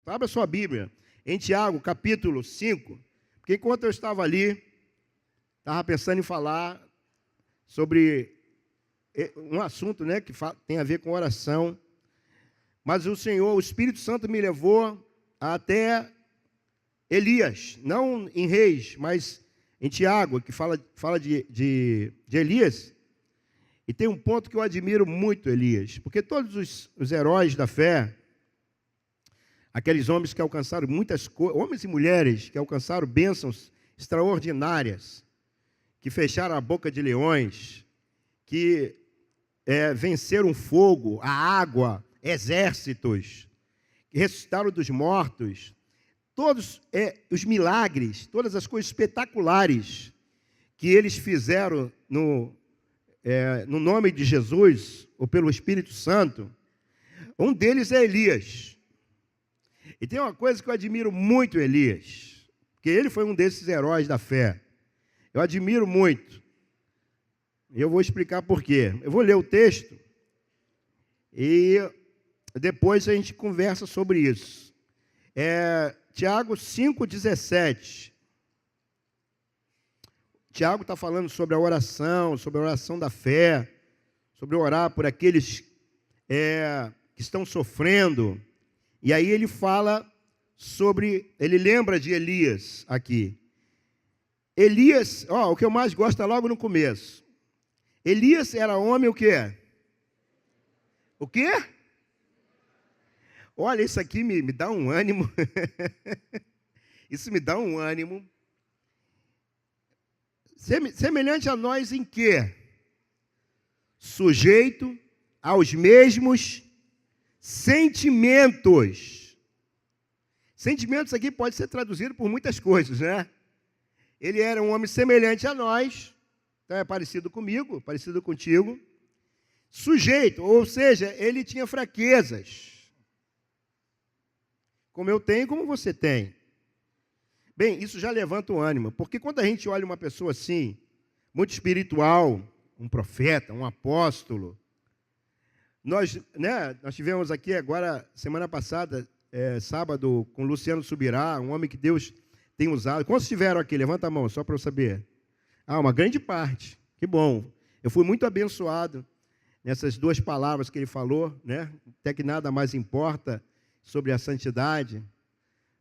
Abra sua Bíblia em Tiago, capítulo 5, porque enquanto eu estava ali, estava pensando em falar sobre um assunto, né, que tem a ver com oração, mas o Senhor, o Espírito Santo me levou até Elias, não em Reis, mas em Tiago, que fala de Elias, e tem um ponto que eu admiro muito, Elias, porque todos os heróis da fé, aqueles homens que alcançaram muitas coisas, homens e mulheres que alcançaram bênçãos extraordinárias, que fecharam a boca de leões, que venceram o fogo, a água, exércitos, que ressuscitaram dos mortos, todos os milagres, todas as coisas espetaculares que eles fizeram no nome de Jesus, ou pelo Espírito Santo, um deles é Elias. E tem uma coisa que eu admiro muito Elias, porque ele foi um desses heróis da fé. Eu admiro muito. E eu vou explicar por quê. Eu vou ler o texto e depois a gente conversa sobre isso. Tiago 5,17. Tiago está falando sobre a oração da fé, sobre orar por aqueles que estão sofrendo. E aí ele fala ele lembra de Elias aqui. Elias, o que eu mais gosto é logo no começo. Elias era homem o quê? O quê? Olha, isso aqui me dá um ânimo. Isso me dá um ânimo. Semelhante a nós em quê? Sujeito aos mesmos sentimentos. Sentimentos aqui pode ser traduzido por muitas coisas, né? Ele era um homem semelhante a nós, então é parecido comigo, parecido contigo. Sujeito, ou seja, ele tinha fraquezas. Como eu tenho, como você tem. Bem, isso já levanta o ânimo, porque quando a gente olha uma pessoa assim, muito espiritual, um profeta, um apóstolo, nós tivemos aqui agora, semana passada, sábado, com Luciano Subirá, um homem que Deus tem usado. Quantos estiveram aqui? Levanta a mão, só para eu saber. Uma grande parte. Que bom. Eu fui muito abençoado nessas duas palavras que ele falou, né? Até que nada mais importa sobre a santidade.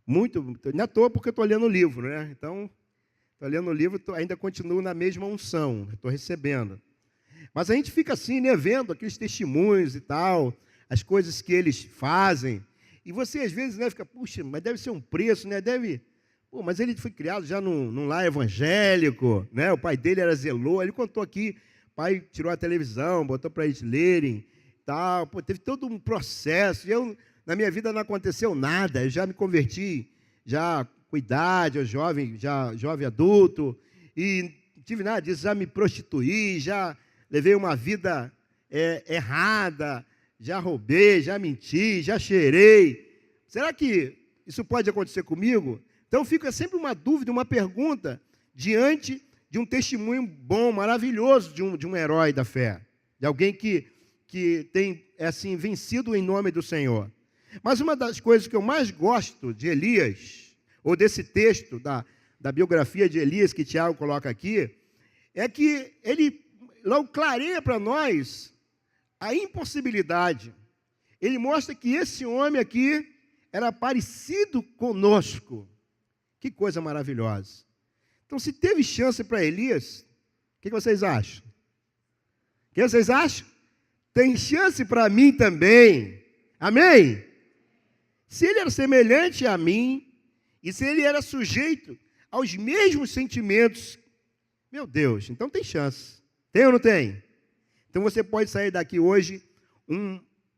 Muito, não é à toa porque eu estou lendo o livro, né? Então, estou lendo o livro, ainda continuo na mesma unção, estou recebendo. Mas a gente fica assim, né, vendo aqueles testemunhos e tal, as coisas que eles fazem, e você às vezes, né, fica, puxa, mas deve ser um preço, né, mas ele foi criado já num lar evangélico, né, o pai dele era zeloso, ele contou aqui, o pai tirou a televisão, botou para eles lerem, tal, teve todo um processo, na minha vida não aconteceu nada, eu já me converti, já com idade, jovem adulto, e não tive nada disso, já me prostituí, já levei uma vida errada, já roubei, já menti, já cheirei. Será que isso pode acontecer comigo? Então fica sempre uma dúvida, uma pergunta, diante de um testemunho bom, maravilhoso de um herói da fé, de alguém que tem assim, vencido em nome do Senhor. Mas uma das coisas que eu mais gosto de Elias, ou desse texto da biografia de Elias que Tiago coloca aqui, é que ele logo clareia para nós a impossibilidade. Ele mostra que esse homem aqui era parecido conosco. Que coisa maravilhosa. Então, se teve chance para Elias, o que vocês acham? O que vocês acham? Tem chance para mim também. Amém? Se ele era semelhante a mim, e se ele era sujeito aos mesmos sentimentos, meu Deus, então tem chance. Tem ou não tem? Então você pode sair daqui hoje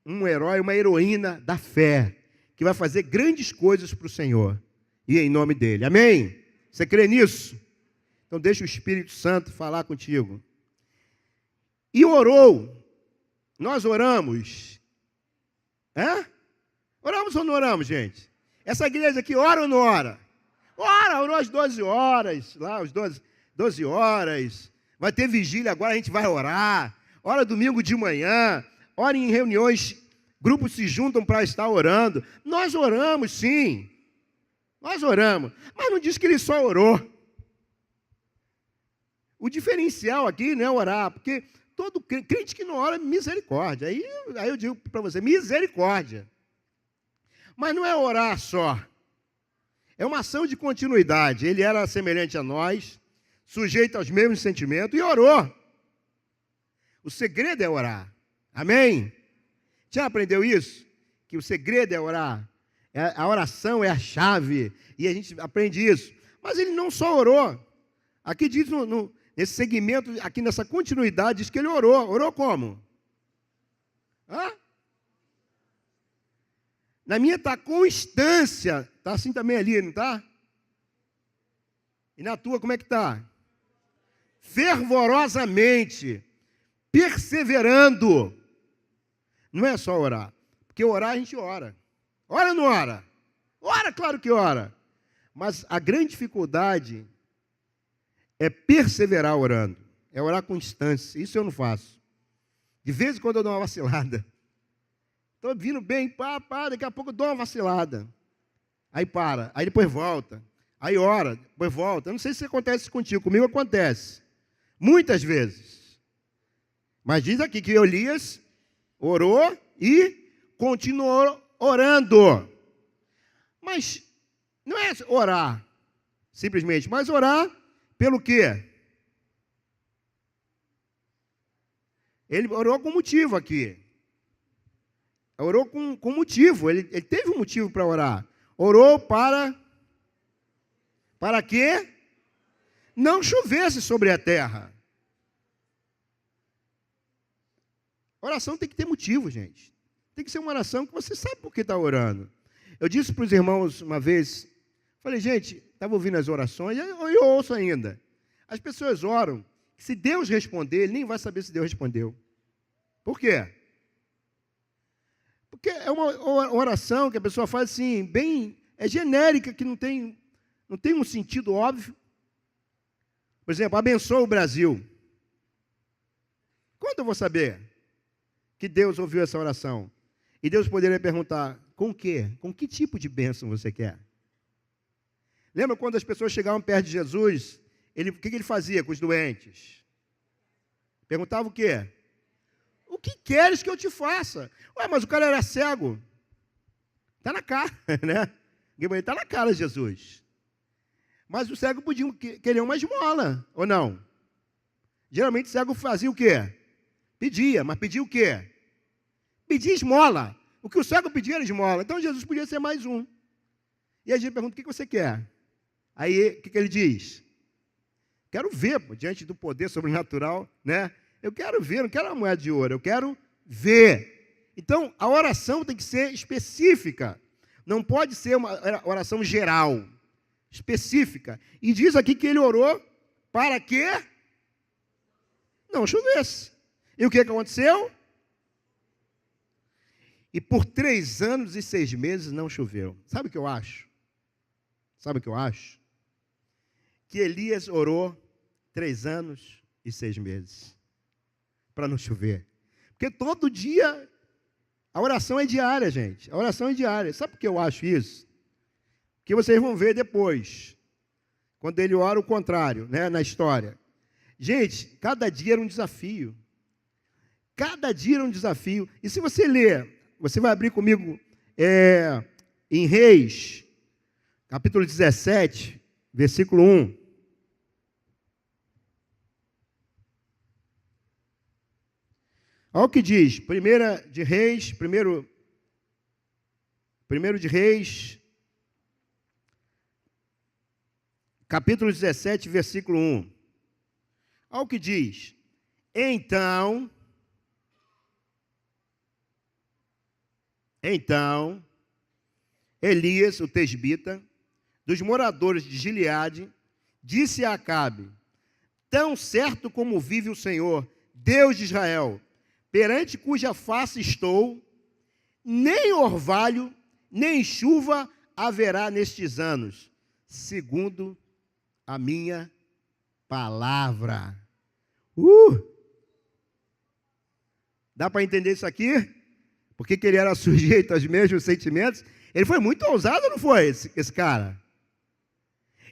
um herói, uma heroína da fé, que vai fazer grandes coisas para o Senhor, e em nome dele. Amém? Você crê nisso? Então deixa o Espírito Santo falar contigo. E orou. Nós oramos. Oramos ou não oramos, gente? Essa igreja aqui ora ou não ora? Orou às 12 horas, lá às 12 horas. Vai ter vigília agora, a gente vai orar. Ora domingo de manhã. Ora em reuniões grupos se juntam para estar orando. Nós oramos, sim. Nós oramos. Mas não diz que ele só orou. O diferencial aqui não é orar, porque todo crente que não ora é misericórdia. Aí eu digo para você, misericórdia. Mas não é orar só. É uma ação de continuidade. Ele era semelhante a nós, sujeito aos mesmos sentimentos, e orou. O segredo é orar. Amém? Já aprendeu isso? Que o segredo é orar. A oração é a chave. E a gente aprende isso. Mas ele não só orou. Aqui diz, nesse segmento, aqui nessa continuidade, diz que ele orou. Orou como? Hã? Na minha está constância. Está assim também ali, não está? E na tua, como é que está? Fervorosamente. Perseverando. Não é só orar. Porque orar a gente ora. Ora ou não ora? Ora, claro que ora. Mas a grande dificuldade é perseverar orando. É orar com instância. Isso eu não faço. De vez em quando eu dou uma vacilada. Estou vindo bem, daqui a pouco eu dou uma vacilada. Aí para, aí depois volta. Aí ora, depois volta. Eu não sei se acontece contigo, comigo acontece. Muitas vezes. Mas diz aqui que Elias orou e continuou orando. Mas não é orar, simplesmente, mas orar pelo quê? Ele orou com motivo aqui. Orou com motivo, ele teve um motivo para orar. Orou para quê? Não chovesse sobre a terra. Oração tem que ter motivo, gente. Tem que ser uma oração que você sabe por que está orando. Eu disse para os irmãos uma vez, falei, gente, estava ouvindo as orações, e eu ouço ainda. As pessoas oram, se Deus responder, ele nem vai saber se Deus respondeu. Por quê? Porque é uma oração que a pessoa faz assim, bem, é genérica, que não tem um sentido óbvio. Por exemplo, abençoa o Brasil. Quando eu vou saber que Deus ouviu essa oração? E Deus poderia perguntar, com o quê? Com que tipo de bênção você quer? Lembra quando as pessoas chegavam perto de Jesus, o que ele fazia com os doentes? Perguntava o quê? O que queres que eu te faça? Ué, mas o cara era cego. Está na cara, né? Está na cara, Jesus. Mas o cego podia querer uma esmola, ou não? Geralmente o cego fazia o quê? Pedia, mas pedia o quê? Pedia esmola. O que o cego pedia era esmola. Então Jesus podia ser mais um. E a gente pergunta, o que você quer? Aí, o que ele diz? Quero ver, diante do poder sobrenatural, né? Eu quero ver, não quero uma moeda de ouro, eu quero ver. Então, a oração tem que ser específica. Não pode ser uma oração geral, específica. E diz aqui que ele orou para que não chovesse. E o que aconteceu? E por 3 anos e 6 meses não choveu. Sabe o que eu acho? Sabe o que eu acho? Que Elias orou 3 anos e 6 meses para não chover. Porque todo dia, a oração é diária, gente. A oração é diária. Sabe por que eu acho isso? Porque vocês vão ver depois, quando ele ora o contrário, né, na história. Gente, cada dia era um desafio. Cada dia era um desafio. E se você ler, você vai abrir comigo em Reis, capítulo 17, versículo 1. Olha o que diz, primeiro de Reis, capítulo 17, versículo 1. Olha o que diz. Então, Elias, o tesbita, dos moradores de Gileade, disse a Acabe, tão certo como vive o Senhor, Deus de Israel, perante cuja face estou, nem orvalho, nem chuva haverá nestes anos, segundo a minha palavra. Dá para entender isso aqui? porque ele era sujeito aos mesmos sentimentos. Ele foi muito ousado, não foi, esse cara?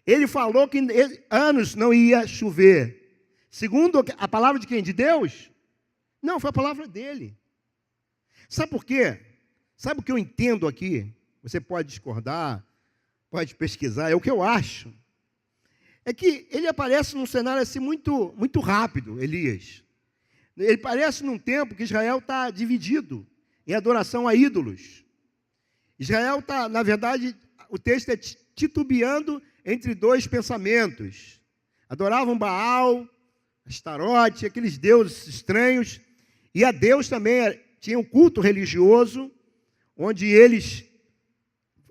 Ele falou que anos não ia chover. Segundo a palavra de quem? De Deus? Não, foi a palavra dele. Sabe por quê? Sabe o que eu entendo aqui? Você pode discordar, pode pesquisar, é o que eu acho. É que ele aparece num cenário assim muito, muito rápido, Elias. Ele aparece num tempo que Israel está dividido em adoração a ídolos. Israel está, na verdade, o texto é titubeando entre dois pensamentos. Adoravam Baal, Astarote, aqueles deuses estranhos, e a Deus também tinha um culto religioso, onde eles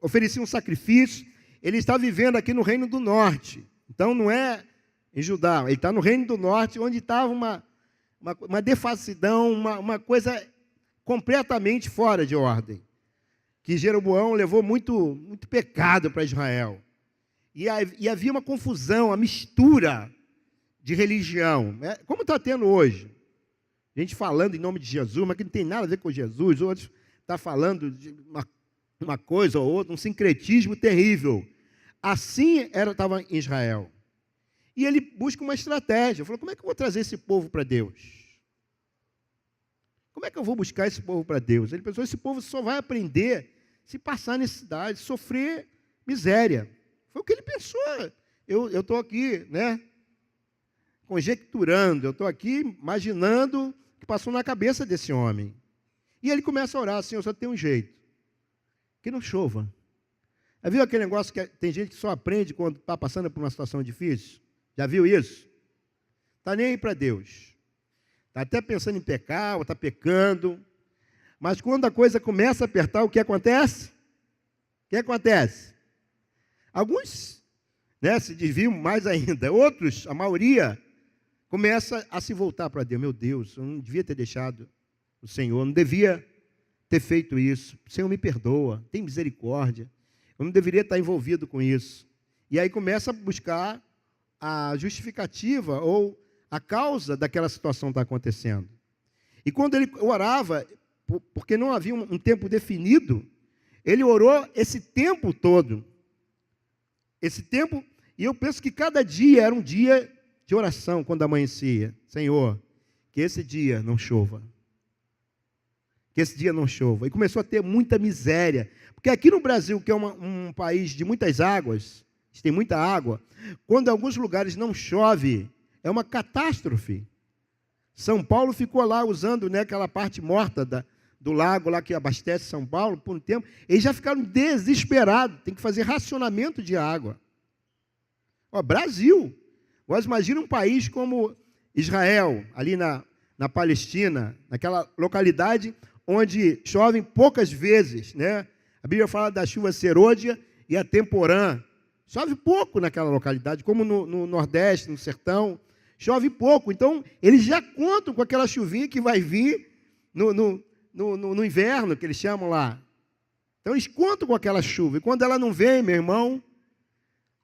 ofereciam sacrifício. Ele está vivendo aqui no Reino do Norte. Então, não é em Judá, ele está no Reino do Norte, onde estava uma defassidão, uma coisa completamente fora de ordem. Que Jeroboão levou muito, muito pecado para Israel. E havia uma confusão, uma mistura de religião. Como está tendo hoje? Gente falando em nome de Jesus, mas que não tem nada a ver com Jesus. Outros estão falando de uma coisa ou outra, um sincretismo terrível. Assim estava em Israel. E ele busca uma estratégia. Falou, como é que eu vou trazer esse povo para Deus? Como é que eu vou buscar esse povo para Deus? Ele pensou, esse povo só vai aprender se passar necessidade, sofrer miséria. Foi o que ele pensou. Eu estou aqui, né, conjecturando, eu estou aqui imaginando o que passou na cabeça desse homem. E ele começa a orar, Senhor, só tem um jeito, que não chova. Já viu aquele negócio que tem gente que só aprende quando está passando por uma situação difícil? Já viu isso? Está nem aí para Deus. Está até pensando em pecar, ou está pecando. Mas quando a coisa começa a apertar, o que acontece? O que acontece? Alguns, né, se desviam mais ainda. Outros, a maioria, começa a se voltar para Deus. Meu Deus, eu não devia ter deixado o Senhor, não devia ter feito isso. O Senhor me perdoa, tem misericórdia. Eu não deveria estar envolvido com isso. E aí começa a buscar a justificativa ou a causa daquela situação estar acontecendo. E quando ele orava, porque não havia um tempo definido, ele orou esse tempo todo. Esse tempo, e eu penso que cada dia era um dia de oração quando amanhecia. Senhor, que esse dia não chova. Que esse dia não chova. E começou a ter muita miséria. Porque aqui no Brasil, que é um país de muitas águas, tem muita água, quando em alguns lugares não chove, é uma catástrofe. São Paulo ficou lá usando, né, aquela parte morta do lago lá que abastece São Paulo por um tempo. Eles já ficaram desesperados, tem que fazer racionamento de água. Brasil. Agora imagina um país como Israel, ali na Palestina, naquela localidade onde chovem poucas vezes, né? A Bíblia fala da chuva serôdia e a temporã. Chove pouco naquela localidade, como no Nordeste, no sertão, chove pouco. Então, eles já contam com aquela chuvinha que vai vir no inverno, que eles chamam lá. Então, eles contam com aquela chuva. E quando ela não vem, meu irmão,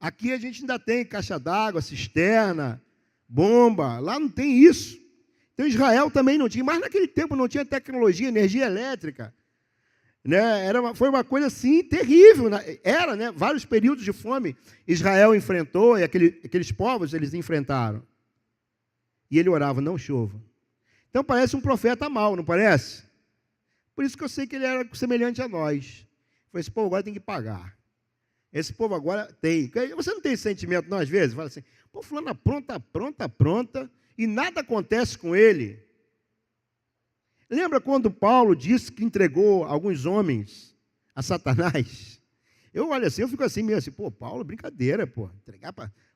aqui a gente ainda tem caixa d'água, cisterna, bomba. Lá não tem isso. Então, Israel também não tinha. Mas naquele tempo não tinha tecnologia, energia elétrica. Né? Foi uma coisa assim terrível. Era, né? Vários períodos de fome Israel enfrentou e aqueles povos eles enfrentaram. E ele orava, não chova. Então parece um profeta mau, não parece? Por isso que eu sei que ele era semelhante a nós. Foi, esse povo agora tem que pagar. Esse povo agora tem. Você não tem esse sentimento, não, às vezes? Fala assim, pô, fulano apronta, e nada acontece com ele. Lembra quando Paulo disse que entregou alguns homens a Satanás? Eu olho assim, eu fico assim mesmo, assim, pô, Paulo, brincadeira, pô.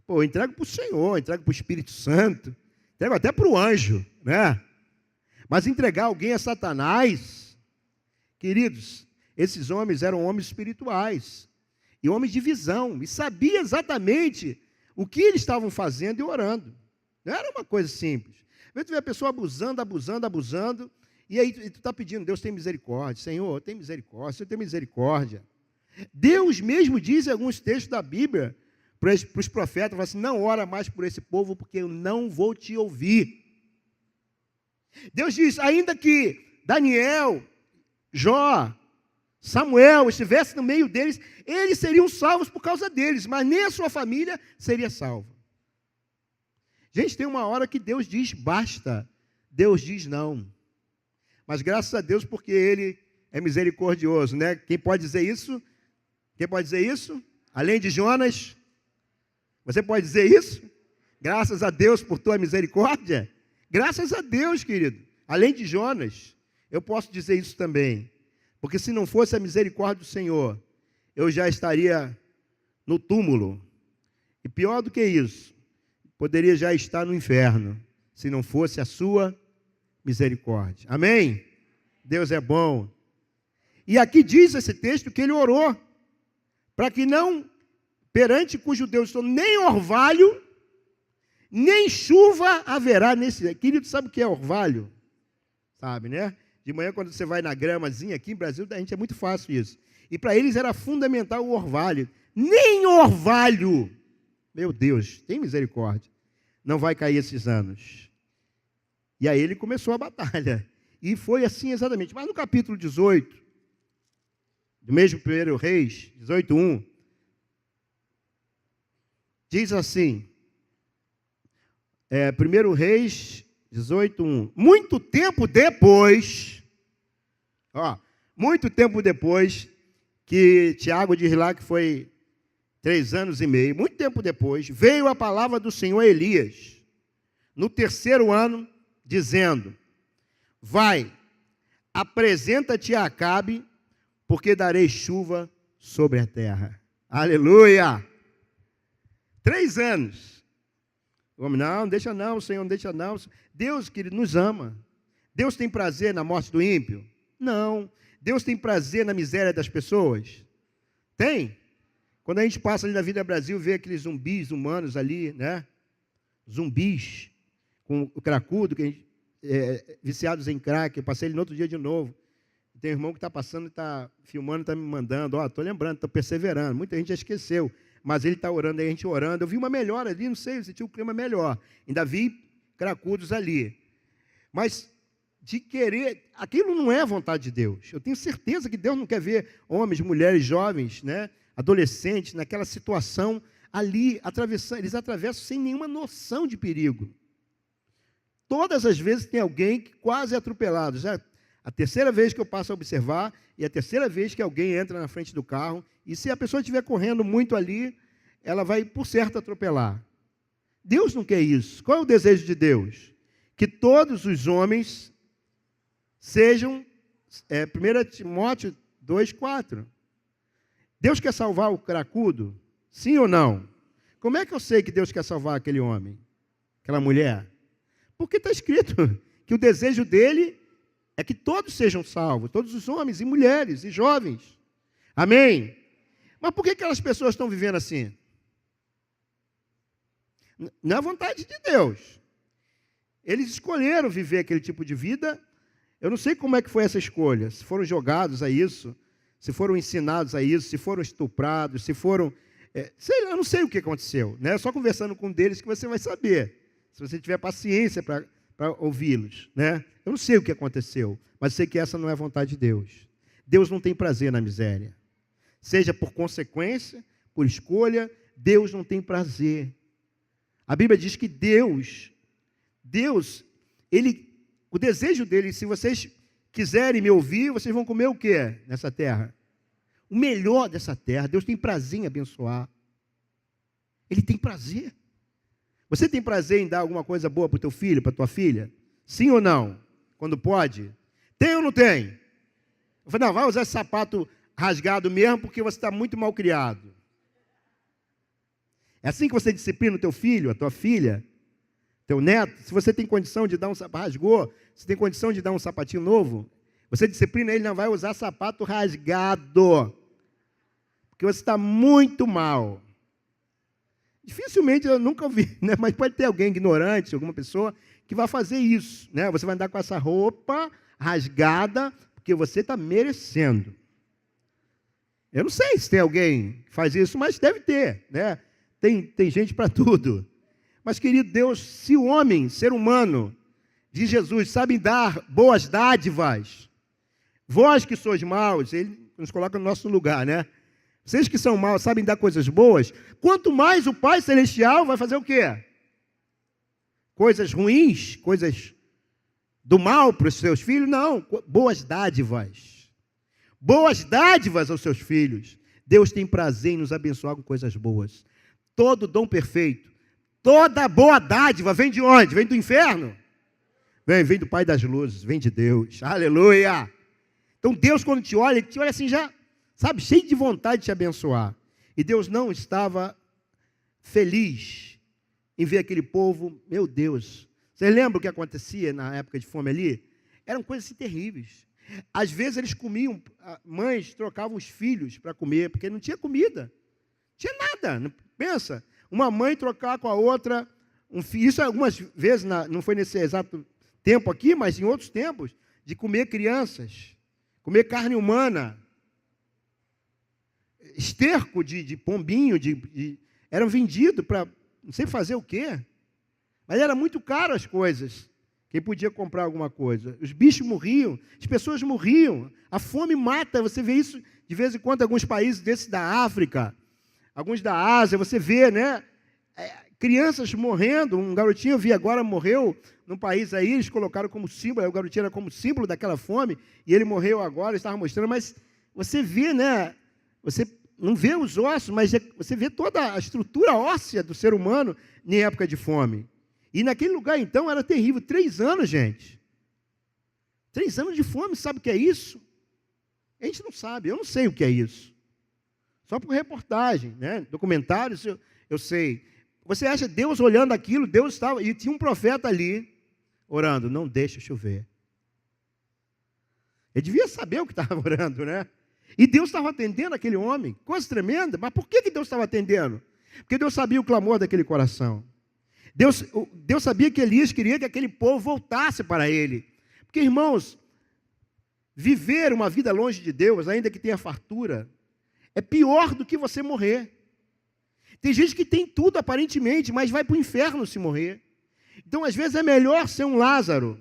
Eu entrego para o Senhor, entrego para o Espírito Santo, entrego até para o anjo, né? Mas entregar alguém a Satanás, queridos, esses homens eram homens espirituais, e homens de visão, e sabiam exatamente o que eles estavam fazendo e orando. Não era uma coisa simples. Às vezes tu vê a pessoa abusando, e aí tu está pedindo, Deus tem misericórdia, Senhor, tem misericórdia, Senhor tem misericórdia. Deus mesmo diz em alguns textos da Bíblia, para os profetas, fala assim, não ora mais por esse povo, porque eu não vou te ouvir. Deus diz, ainda que Daniel Jó, Samuel estivesse no meio deles, eles seriam salvos por causa deles, mas nem a sua família seria salva. Gente, tem uma hora que Deus diz basta, Deus diz não. Mas graças a Deus, porque Ele é misericordioso, né? Quem pode dizer isso? Quem pode dizer isso? Além de Jonas, você pode dizer isso? Graças a Deus por tua misericórdia? Graças a Deus, querido. Além de Jonas, eu posso dizer isso também. Porque se não fosse a misericórdia do Senhor, eu já estaria no túmulo. E pior do que isso, poderia já estar no inferno, se não fosse a sua misericórdia. Amém? Deus é bom. E aqui diz esse texto que ele orou, para que não, perante cujo Deus estou, nem orvalho, nem chuva haverá nesse... Querido, sabe o que é orvalho? Sabe, né? De manhã, quando você vai na gramazinha, aqui em Brasil, a gente é muito fácil isso. E para eles era fundamental o orvalho. Nem orvalho, meu Deus, tem misericórdia, não vai cair esses anos. E aí ele começou a batalha. E foi assim exatamente. Mas no capítulo 18, do mesmo 1 Reis, 18:1, diz assim, 1 Reis 18:1, muito tempo depois que Tiago diz lá que foi 3 anos e meio, muito tempo depois, veio a palavra do Senhor a Elias, no 3º ano, dizendo, vai, apresenta-te a Acabe, porque darei chuva sobre a terra. Aleluia! 3 anos. O homem, não deixa não, Senhor, não deixa não. Deus, querido, nos ama. Deus tem prazer na morte do ímpio? Não. Deus tem prazer na miséria das pessoas? Tem. Quando a gente passa ali na Vida Brasil, vê aqueles zumbis humanos ali, né? Zumbis, com o cracudo, que a gente, viciados em crack. Eu passei ele no outro dia de novo. Tem um irmão que está passando, está filmando, está me mandando. Estou lembrando, estou perseverando. Muita gente já esqueceu. Mas ele está orando, aí a gente orando. Eu vi uma melhora ali, não sei, eu senti o clima melhor. Ainda vi cracudos ali. Mas de querer, aquilo não é a vontade de Deus. Eu tenho certeza que Deus não quer ver homens, mulheres, jovens, né, adolescentes, naquela situação ali, eles atravessam sem nenhuma noção de perigo. Todas as vezes tem alguém que quase é atropelado. Já a 3ª vez que eu passo a observar, e a 3ª vez que alguém entra na frente do carro, e se a pessoa estiver correndo muito ali, ela vai, por certo, atropelar. Deus não quer isso. Qual é o desejo de Deus? Que todos os homens sejam, 1 Timóteo 2:4. Deus quer salvar o cracudo? Sim ou não? Como é que eu sei que Deus quer salvar aquele homem? Aquela mulher? Porque está escrito que o desejo dele é que todos sejam salvos, todos os homens e mulheres e jovens. Amém? Mas por que aquelas pessoas estão vivendo assim? Não é a vontade de Deus. Eles escolheram viver aquele tipo de vida. Eu não sei como é que foi essa escolha. Se foram jogados a isso, se foram ensinados a isso, se foram estuprados, se foram... eu não sei o que aconteceu. Né? Só conversando com um deles que você vai saber. Se você tiver paciência para ouvi-los. Né? Eu não sei o que aconteceu, mas sei que essa não é a vontade de Deus. Deus não tem prazer na miséria. Seja por consequência, por escolha, Deus não tem prazer. A Bíblia diz que Deus, o desejo dele, se vocês quiserem me ouvir, vocês vão comer o quê nessa terra? O melhor dessa terra. Deus tem prazer em abençoar. Ele tem prazer. Você tem prazer em dar alguma coisa boa para o teu filho, para a tua filha? Sim ou não? Quando pode? Tem ou não tem? Eu falei, não, vai usar esse sapato rasgado mesmo porque você está muito mal criado. É assim que você disciplina o teu filho, a tua filha, teu neto. Se você tem condição de dar um sapato, rasgou, se tem condição de dar um sapatinho novo, você disciplina ele, não vai usar sapato rasgado, porque você está muito mal. Dificilmente, eu nunca ouvi, né? Mas pode ter alguém ignorante, alguma pessoa, que vai fazer isso. Né? Você vai andar com essa roupa rasgada, porque você está merecendo. Eu não sei se tem alguém que faz isso, mas deve ter. Né? Tem gente para tudo. Mas, querido Deus, se o homem, ser humano, de Jesus, sabe dar boas dádivas, Vós que sois maus, ele nos coloca no nosso lugar, né? Vocês que são maus, sabem dar coisas boas, quanto mais o Pai Celestial vai fazer o quê? Coisas ruins, coisas do mal para os seus filhos? Não, boas dádivas. Boas dádivas aos seus filhos. Deus tem prazer em nos abençoar com coisas boas. Todo dom perfeito, toda boa dádiva vem de onde? Vem do inferno? Vem do Pai das luzes, vem de Deus. Aleluia! Então Deus, quando te olha, ele te olha assim já, sabe, cheio de vontade de te abençoar. E Deus não estava feliz em ver aquele povo, meu Deus. Você lembra o que acontecia na época de fome ali? Eram coisas assim terríveis. Às vezes eles comiam, mães trocavam os filhos para comer, porque não tinha comida. Não tinha nada. Pensa, uma mãe trocar com a outra um filho. Isso algumas vezes, não foi nesse exato tempo aqui, mas em outros tempos, de comer crianças, comer carne humana, esterco de pombinho, eram vendidos para não sei fazer o quê, mas era muito caro as coisas. Quem podia comprar alguma coisa? Os bichos morriam, as pessoas morriam, a fome mata. Você vê isso de vez em quando em alguns países desses da África, alguns da Ásia, você vê, né? Crianças morrendo. Um garotinho eu vi agora, morreu num país aí, eles colocaram como símbolo, o garotinho era como símbolo daquela fome, e ele morreu agora, eles estavam mostrando, mas você vê, né? Você não vê os ossos, mas você vê toda a estrutura óssea do ser humano em época de fome. E naquele lugar, então, era terrível. 3 anos, gente. 3 anos de fome, sabe o que é isso? A gente não sabe, eu não sei o que é isso. Só por reportagem, né? Documentários, eu sei. Você acha Deus olhando aquilo, Deus estava, e tinha um profeta ali, orando, não deixa chover. Ele devia saber o que estava orando, né? E Deus estava atendendo aquele homem, coisa tremenda. Mas por que Deus estava atendendo? Porque Deus sabia o clamor daquele coração. Deus sabia que Elias queria que aquele povo voltasse para ele. Porque, irmãos, viver uma vida longe de Deus, ainda que tenha fartura, é pior do que você morrer. Tem gente que tem tudo aparentemente, mas vai para o inferno se morrer. Então, às vezes, é melhor ser um Lázaro,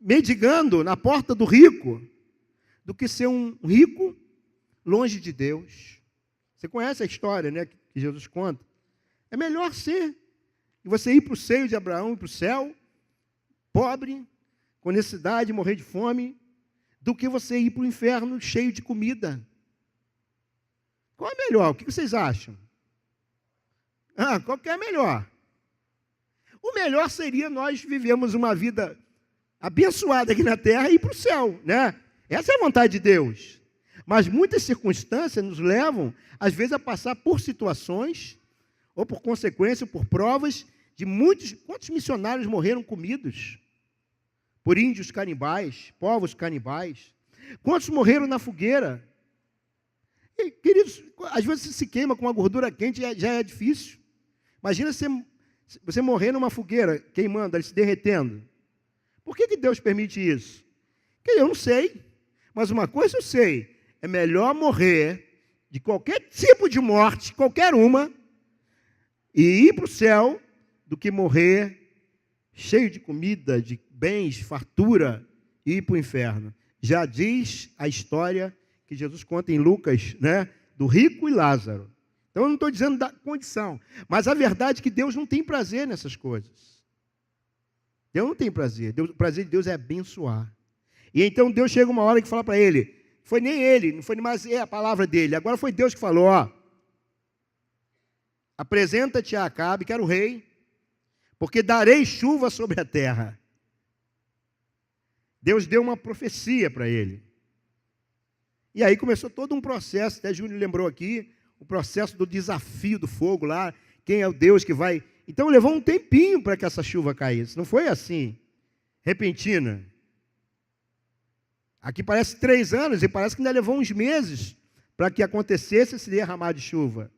mendigando na porta do rico, do que ser um rico longe de Deus. Você conhece a história, né, que Jesus conta? É melhor ser, e você ir para o seio de Abraão, ir para o céu, pobre, com necessidade, morrer de fome, do que você ir para o inferno cheio de comida. Qual é melhor? O que vocês acham? Qual que é melhor? O melhor seria nós vivermos uma vida abençoada aqui na terra e ir para o céu, né? Essa é a vontade de Deus. Mas muitas circunstâncias nos levam, às vezes, a passar por situações, ou por consequência, ou por provas, de quantos missionários morreram comidos por índios canibais, povos canibais? Quantos morreram na fogueira? E, queridos, às vezes você se queima com uma gordura quente, já é difícil. Imagina você morrer numa fogueira, queimando, se derretendo. Por que Deus permite isso? Porque eu não sei. Mas uma coisa eu sei, é melhor morrer de qualquer tipo de morte, qualquer uma, e ir para o céu, do que morrer cheio de comida, de bens, fartura, e ir para o inferno. Já diz a história que Jesus conta em Lucas, né, do rico e Lázaro. Então eu não estou dizendo da condição, mas a verdade é que Deus não tem prazer nessas coisas. Deus não tem prazer, o prazer de Deus é abençoar. E então Deus chega uma hora que fala para ele, foi nem ele, não foi mais a palavra dele, agora foi Deus que falou, apresenta-te a Acabe, que era o rei, porque darei chuva sobre a terra. Deus deu uma profecia para ele. E aí começou todo um processo, até Júnior lembrou aqui, o processo do desafio do fogo lá, quem é o Deus que vai... Então levou um tempinho para que essa chuva caísse, não foi assim, repentina. Aqui parece 3 anos e parece que ainda levou uns meses para que acontecesse esse derramar de chuva.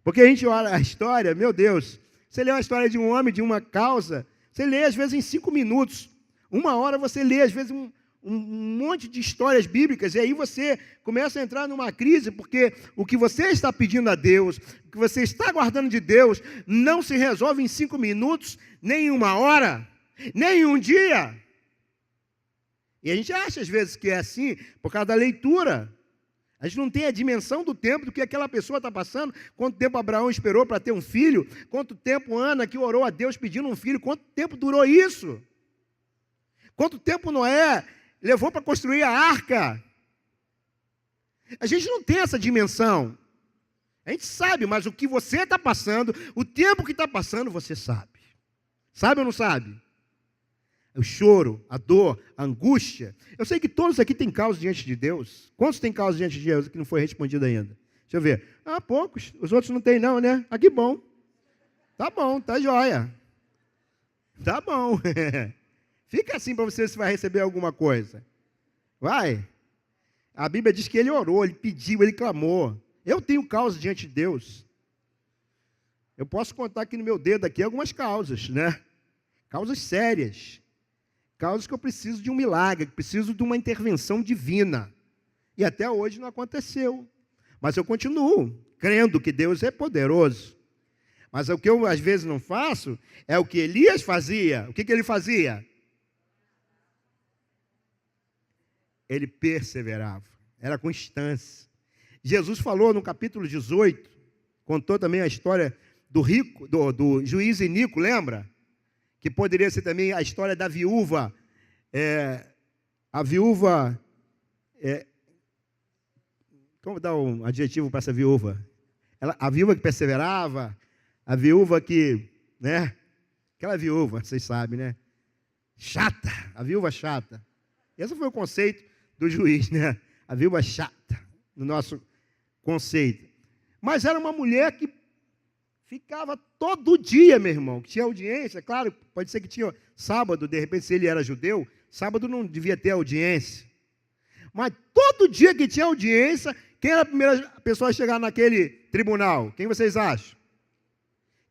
Porque a gente olha a história, meu Deus, você lê uma história de um homem, de uma causa, você lê às vezes em 5 minutos, 1 hora você lê às vezes um monte de histórias bíblicas, e aí você começa a entrar numa crise, porque o que você está pedindo a Deus, o que você está guardando de Deus, não se resolve em 5 minutos, nem em 1 hora, nem em 1 dia. E a gente acha às vezes que é assim por causa da leitura. A gente não tem a dimensão do tempo do que aquela pessoa está passando. Quanto tempo Abraão esperou para ter um filho? Quanto tempo Ana que orou a Deus pedindo um filho? Quanto tempo durou isso? Quanto tempo Noé levou para construir a arca? A gente não tem essa dimensão. A gente sabe, mas o que você está passando, o tempo que está passando, você sabe. Sabe ou não sabe? O choro, a dor, a angústia. Eu sei que todos aqui têm causa diante de Deus. Quantos têm causa diante de Deus que não foi respondido ainda? Deixa eu ver. Ah, poucos. Os outros não têm não, né? Ah, que bom. Tá bom, tá jóia. Tá bom. Fica assim para você ver se vai receber alguma coisa. Vai. A Bíblia diz que ele orou, ele pediu, ele clamou. Eu tenho causa diante de Deus. Eu posso contar aqui no meu dedo aqui algumas causas, né? Causas sérias. Causas que eu preciso de um milagre, que preciso de uma intervenção divina. E até hoje não aconteceu. Mas eu continuo crendo que Deus é poderoso. Mas o que eu às vezes não faço é o que Elias fazia. O que ele fazia? Ele perseverava. Era constância. Jesus falou no capítulo 18, contou também a história do rico, do juiz iníquo, lembra? Que poderia ser também a história da viúva. A viúva... como dar um adjetivo para essa viúva? A viúva que perseverava, a viúva que... né? Aquela viúva, vocês sabem, né? Chata, a viúva chata. Esse foi o conceito do juiz, né? A viúva chata, no nosso conceito. Mas era uma mulher que ficava todo dia, meu irmão, que tinha audiência. Claro, pode ser que tinha sábado, de repente, se ele era judeu, sábado não devia ter audiência. Mas todo dia que tinha audiência, quem era a primeira pessoa a chegar naquele tribunal? Quem vocês acham?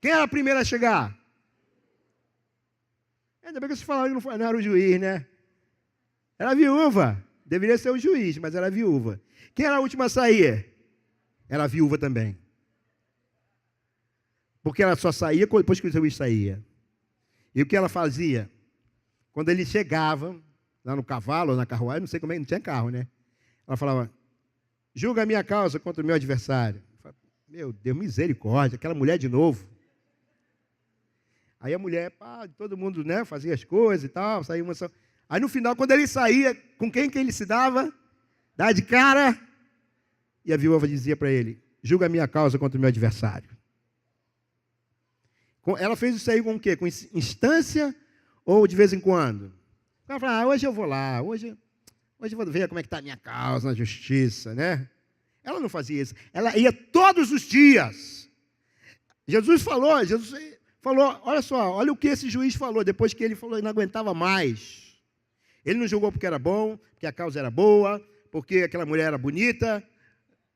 Quem era a primeira a chegar? Ainda bem que vocês falaram que não era o juiz, né? Era a viúva. Deveria ser o juiz, mas era a viúva. Quem era a última a sair? Era a viúva também. Porque ela só saía depois que o juiz saía. E o que ela fazia? Quando ele chegava, lá no cavalo, ou na carruagem, não sei como é, não tinha carro, né? Ela falava, julga a minha causa contra o meu adversário. Falava, meu Deus, misericórdia, aquela mulher de novo. Aí a mulher, todo mundo, né, fazia as coisas e tal, saía uma... Aí no final, quando ele saía, com quem que ele se dava? Dava de cara. E a viúva dizia para ele, julga a minha causa contra o meu adversário. Ela fez isso aí com o quê? Com instância ou de vez em quando? Ela falava, hoje eu vou lá, hoje eu vou ver como é que está a minha causa na justiça, né? Ela não fazia isso. Ela ia todos os dias. Jesus falou, olha só, olha o que esse juiz falou, depois que ele falou, ele não aguentava mais. Ele não julgou porque era bom, porque a causa era boa, porque aquela mulher era bonita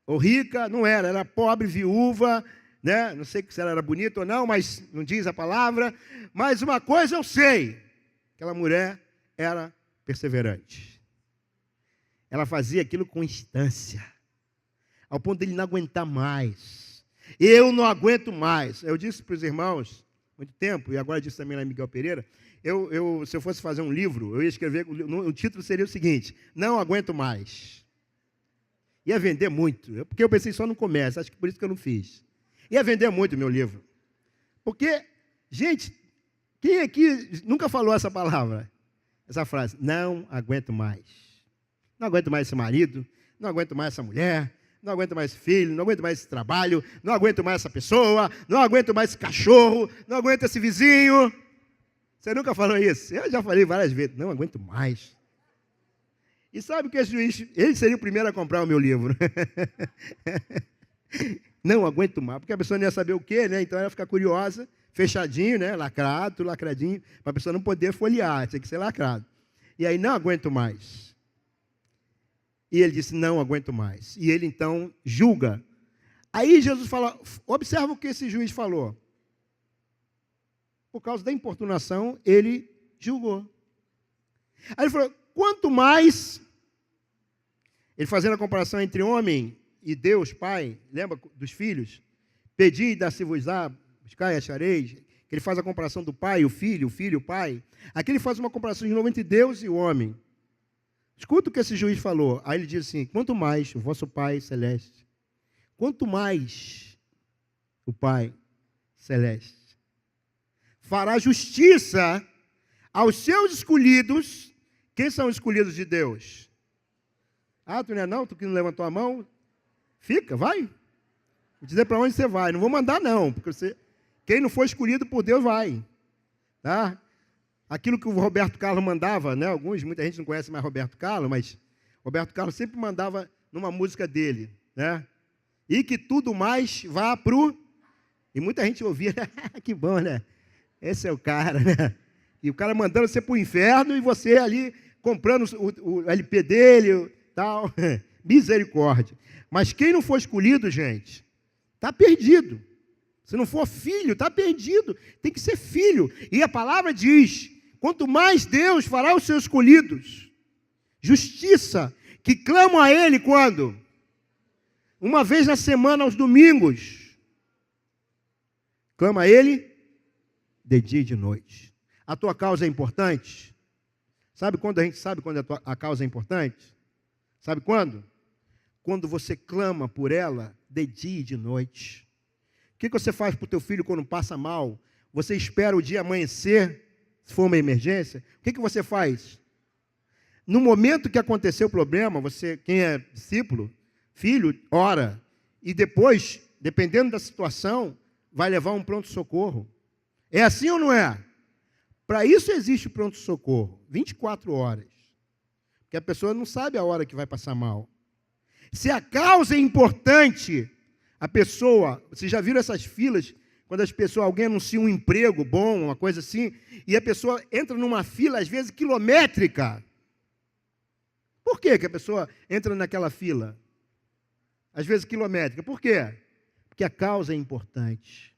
ou rica, não era, era pobre, viúva, né? Não sei se ela era bonita ou não, mas não diz a palavra. Mas uma coisa eu sei, aquela mulher era perseverante. Ela fazia aquilo com instância, ao ponto de ele não aguentar mais. Eu não aguento mais. Eu disse para os irmãos, muito tempo, e agora disse também lá em Miguel Pereira, se eu fosse fazer um livro, eu ia escrever, o título seria o seguinte, não aguento mais. Ia vender muito, porque eu pensei só no comércio, acho que por isso que eu não fiz. Ia vender muito o meu livro. Porque, gente, quem aqui nunca falou essa palavra? Essa frase, não aguento mais. Não aguento mais esse marido, não aguento mais essa mulher, não aguento mais esse filho, não aguento mais esse trabalho, não aguento mais essa pessoa, não aguento mais esse cachorro, não aguento esse vizinho. Você nunca falou isso? Eu já falei várias vezes, não aguento mais. E sabe o que esse juiz, ele seria o primeiro a comprar o meu livro. Não aguento mais, porque a pessoa não ia saber o quê, né? Então ela ia ficar curiosa, fechadinho, né? Lacrado, tudo lacradinho, para a pessoa não poder folhear, tinha que ser lacrado. E aí, não aguento mais. E ele disse, não aguento mais. E ele então julga. Aí Jesus fala, observa o que esse juiz falou. Por causa da importunação, ele julgou. Aí ele falou, quanto mais, ele fazendo a comparação entre homem e Deus, Pai, lembra dos filhos? Pedi e dar-se-vos-á, buscai e achareis. Ele faz a comparação do pai e o filho, o pai. Aqui ele faz uma comparação de novo entre Deus e o homem. Escuta o que esse juiz falou. Aí ele diz assim: quanto mais o vosso Pai Celeste, quanto mais o Pai Celeste fará justiça aos seus escolhidos. Quem são os escolhidos de Deus? Ah, tu não é não? Tu que não levantou a mão? Fica, vai. Vou dizer para onde você vai. Não vou mandar não, porque quem não for escolhido por Deus vai. Tá? Aquilo que o Roberto Carlos mandava, né? Muita gente não conhece mais Roberto Carlos, mas Roberto Carlos sempre mandava numa música dele, né? E que tudo mais vá pro... E muita gente ouvia, que bom, né? Esse é o cara, né? E o cara mandando você para o inferno e você ali comprando o LP dele, tal. Misericórdia. Mas quem não for escolhido, gente, está perdido. Se não for filho, está perdido. Tem que ser filho. E a palavra diz: quanto mais Deus fará os seus escolhidos, justiça, que clamam a Ele quando? Uma vez na semana, aos domingos. Clama a Ele de dia e de noite. A tua causa é importante? Sabe quando a gente sabe quando a causa é importante? Sabe quando? Quando você clama por ela de dia e de noite. O que você faz para o teu filho quando passa mal? Você espera o dia amanhecer, se for uma emergência? O que você faz? No momento que aconteceu o problema, você, quem é discípulo, filho, ora. E depois, dependendo da situação, vai levar um pronto-socorro. É assim ou não é? Para isso existe o pronto-socorro, 24 horas. Porque a pessoa não sabe a hora que vai passar mal. Se a causa é importante, a pessoa... Vocês já viram essas filas, quando alguém anuncia um emprego bom, uma coisa assim, e a pessoa entra numa fila, às vezes, quilométrica. Por que a pessoa entra naquela fila? Às vezes, quilométrica. Por quê? Porque a causa é importante.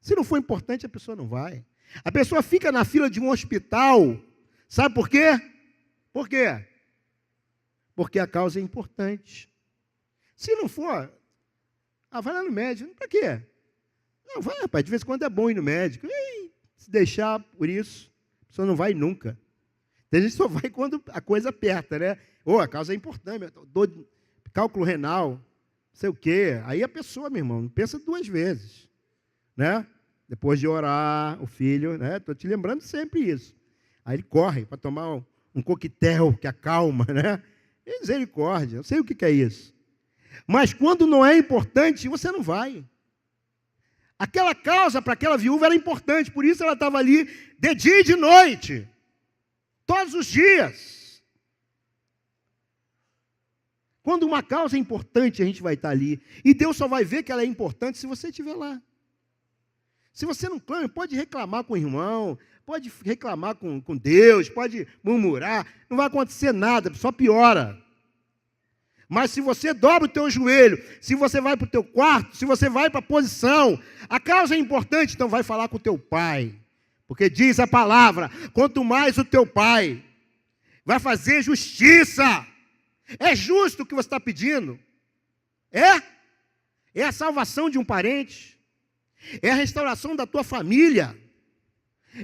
Se não for importante, a pessoa não vai. A pessoa fica na fila de um hospital. Sabe por quê? Por quê? Porque a causa é importante. Se não for, vai lá no médico. Para quê? Não, vai, rapaz. De vez em quando é bom ir no médico. E, se deixar por isso, a pessoa não vai nunca. A gente só vai quando a coisa aperta, né? A causa é importante. Cálculo renal, não sei o quê. Aí a pessoa, meu irmão, não pensa duas vezes. Né? Depois de orar, o filho, né? Estou te lembrando sempre isso. Aí ele corre para tomar um coquetel que acalma, né? Misericórdia, eu sei o que é isso. Mas quando não é importante, você não vai. Aquela causa para aquela viúva era importante, por isso ela estava ali de dia e de noite, todos os dias. Quando uma causa é importante, a gente vai estar ali. E Deus só vai ver que ela é importante se você estiver lá. Se você não clama, pode reclamar com o irmão, pode reclamar com Deus, pode murmurar, não vai acontecer nada, só piora. Mas se você dobra o teu joelho, se você vai para o teu quarto, se você vai para a posição, a causa é importante, então vai falar com o teu pai. Porque diz a palavra, quanto mais o teu pai vai fazer justiça. É justo o que você está pedindo? É? É a salvação de um parente. É a restauração da tua família.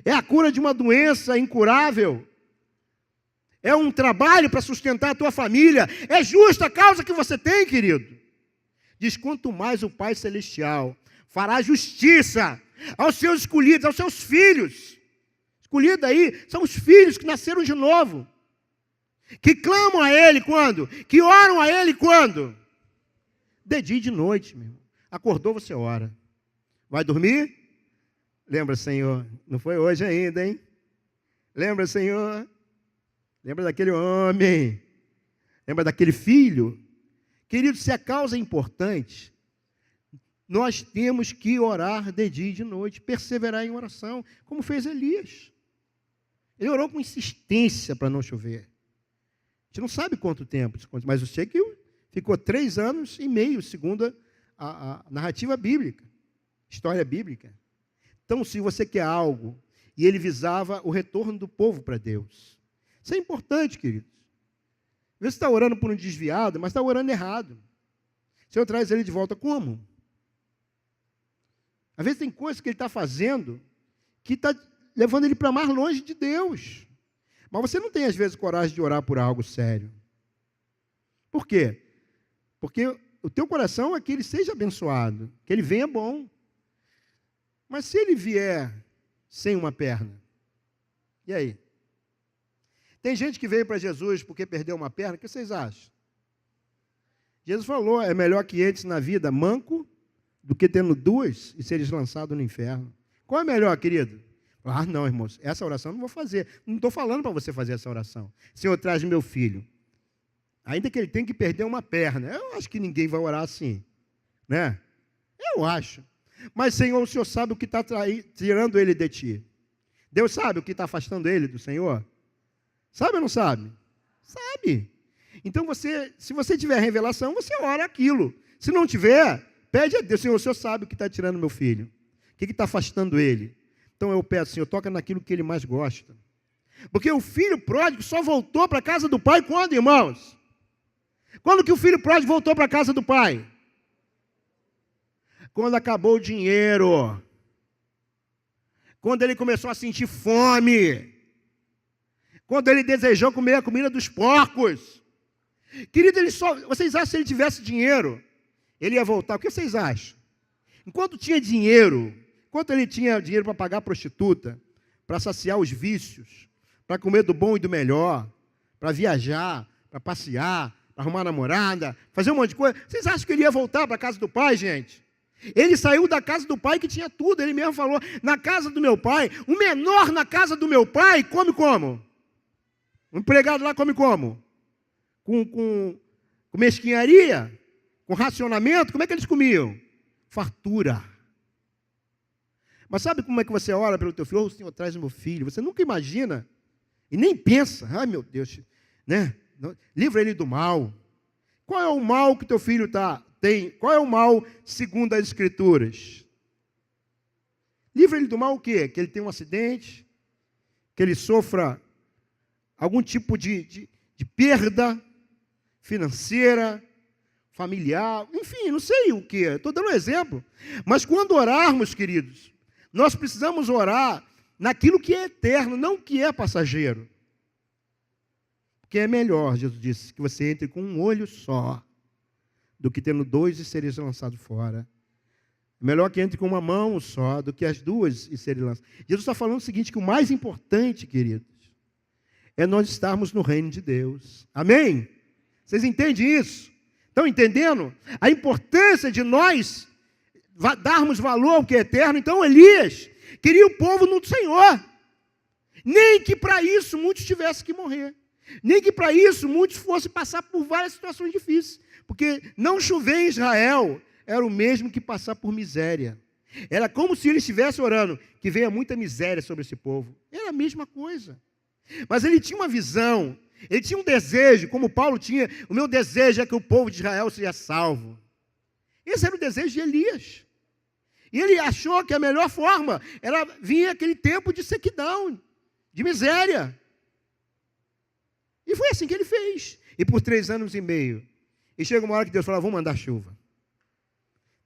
É a cura de uma doença incurável. É um trabalho para sustentar a tua família. É justa a causa que você tem, querido. Diz, quanto mais o Pai Celestial fará justiça aos seus escolhidos, aos seus filhos. Escolhido aí são os filhos que nasceram de novo. Que clamam a Ele quando? Que oram a Ele quando? De dia e de noite, meu irmão. Acordou, você ora. Vai dormir? Lembra, Senhor, não foi hoje ainda, hein? Lembra, Senhor? Lembra daquele homem? Lembra daquele filho? Querido, se a causa é importante, nós temos que orar de dia e de noite, perseverar em oração, como fez Elias. Ele orou com insistência para não chover. A gente não sabe quanto tempo, mas eu sei que ficou 3 anos e meio, segundo a narrativa bíblica, história bíblica. Então, se você quer algo, e ele visava o retorno do povo para Deus. Isso é importante, queridos. Às vezes você está orando por um desviado, mas está orando errado. O Senhor traz ele de volta como? Às vezes tem coisas que ele está fazendo que está levando ele para mais longe de Deus. Mas você não tem, às vezes, coragem de orar por algo sério. Por quê? Porque o teu coração é que ele seja abençoado, que ele venha bom. Mas se ele vier sem uma perna, e aí? Tem gente que veio para Jesus porque perdeu uma perna, o que vocês acham? Jesus falou, é melhor que entres na vida manco do que tendo duas e seres lançado no inferno. Qual é melhor, querido? Ah, não, irmãos, essa oração eu não vou fazer. Não estou falando para você fazer essa oração. Senhor, traz meu filho. Ainda que ele tenha que perder uma perna. Eu acho que ninguém vai orar assim. Né? Eu acho. Mas, Senhor, o Senhor sabe o que está tirando ele de ti. Deus sabe o que está afastando ele do Senhor? Sabe ou não sabe? Sabe. Então, se você tiver revelação, você ora aquilo. Se não tiver, pede a Deus. Senhor, o Senhor sabe o que está tirando meu filho. O que está afastando ele. Então, eu peço, Senhor, toca naquilo que ele mais gosta. Porque o filho pródigo só voltou para a casa do pai quando, irmãos? Quando que o filho pródigo voltou para a casa do pai? Quando acabou o dinheiro. Quando ele começou a sentir fome. Quando ele desejou comer a comida dos porcos. Querido, vocês acham que se ele tivesse dinheiro, ele ia voltar? O que vocês acham? Enquanto tinha dinheiro, enquanto ele tinha dinheiro para pagar a prostituta, para saciar os vícios, para comer do bom e do melhor, para viajar, para passear, para arrumar namorada, fazer um monte de coisa, vocês acham que ele ia voltar para a casa do pai, gente? Ele saiu da casa do pai que tinha tudo, ele mesmo falou, na casa do meu pai, o menor na casa do meu pai come como? O empregado lá come como? Com mesquinharia? Com racionamento? Como é que eles comiam? Fartura. Mas sabe como é que você ora pelo teu filho? Oh, Senhor, traz o meu filho. Você nunca imagina e nem pensa. Ai, meu Deus, né? Livra ele do mal. Qual é o mal que teu filho tem? Qual é o mal segundo as Escrituras? Livra ele do mal o quê? Que ele tenha um acidente, que ele sofra algum tipo de perda financeira, familiar, enfim, não sei o que. Estou dando um exemplo. Mas quando orarmos, queridos, nós precisamos orar naquilo que é eterno, não o que é passageiro. Porque é melhor, Jesus disse, que você entre com um olho só, do que tendo dois e seres lançados fora. É melhor que entre com uma mão só, do que as duas e serem lançadas. Jesus está falando o seguinte, que o mais importante, queridos, é nós estarmos no reino de Deus. Amém? Vocês entendem isso? Estão entendendo? A importância de nós darmos valor ao que é eterno. Então, Elias queria o povo no Senhor. Nem que para isso muitos tivessem que morrer. Nem que para isso muitos fossem passar por várias situações difíceis. Porque não chover em Israel era o mesmo que passar por miséria. Era como se ele estivesse orando, que venha muita miséria sobre esse povo. Era a mesma coisa. Mas ele tinha uma visão, ele tinha um desejo, como Paulo tinha, o meu desejo é que o povo de Israel seja salvo. Esse era o desejo de Elias. E ele achou que a melhor forma era vir aquele tempo de sequidão, de miséria. E foi assim que ele fez. E por 3 anos e meio. E chega uma hora que Deus fala, vou mandar chuva.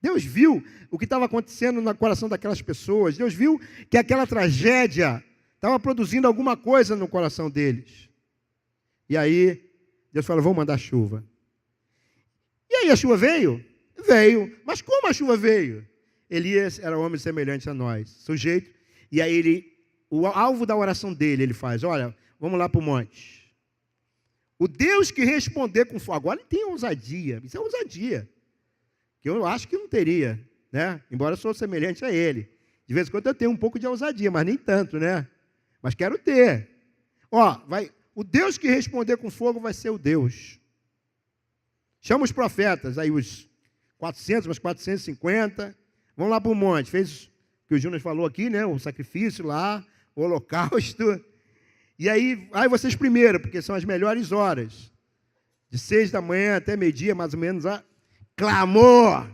Deus viu o que estava acontecendo no coração daquelas pessoas. Deus viu que aquela tragédia estava produzindo alguma coisa no coração deles. E aí, Deus fala, vou mandar chuva. E aí a chuva veio? Veio. Mas como a chuva veio? Elias era um homem semelhante a nós, sujeito. E aí o alvo da oração dele, ele faz, olha, vamos lá para o monte. O Deus que responder com fogo. Agora ele tem ousadia, isso é ousadia. Que eu acho que não teria, né? Embora eu sou semelhante a ele. De vez em quando eu tenho um pouco de ousadia, mas nem tanto, né? Mas quero ter. O Deus que responder com fogo vai ser o Deus. Chama os profetas, aí os 400, mas 450. Vão lá para o monte. Fez o que o Júnior falou aqui, né? O sacrifício lá, o holocausto. E aí, vocês primeiro, porque são as melhores horas. De 6 da manhã até meio-dia, mais ou menos, clamor.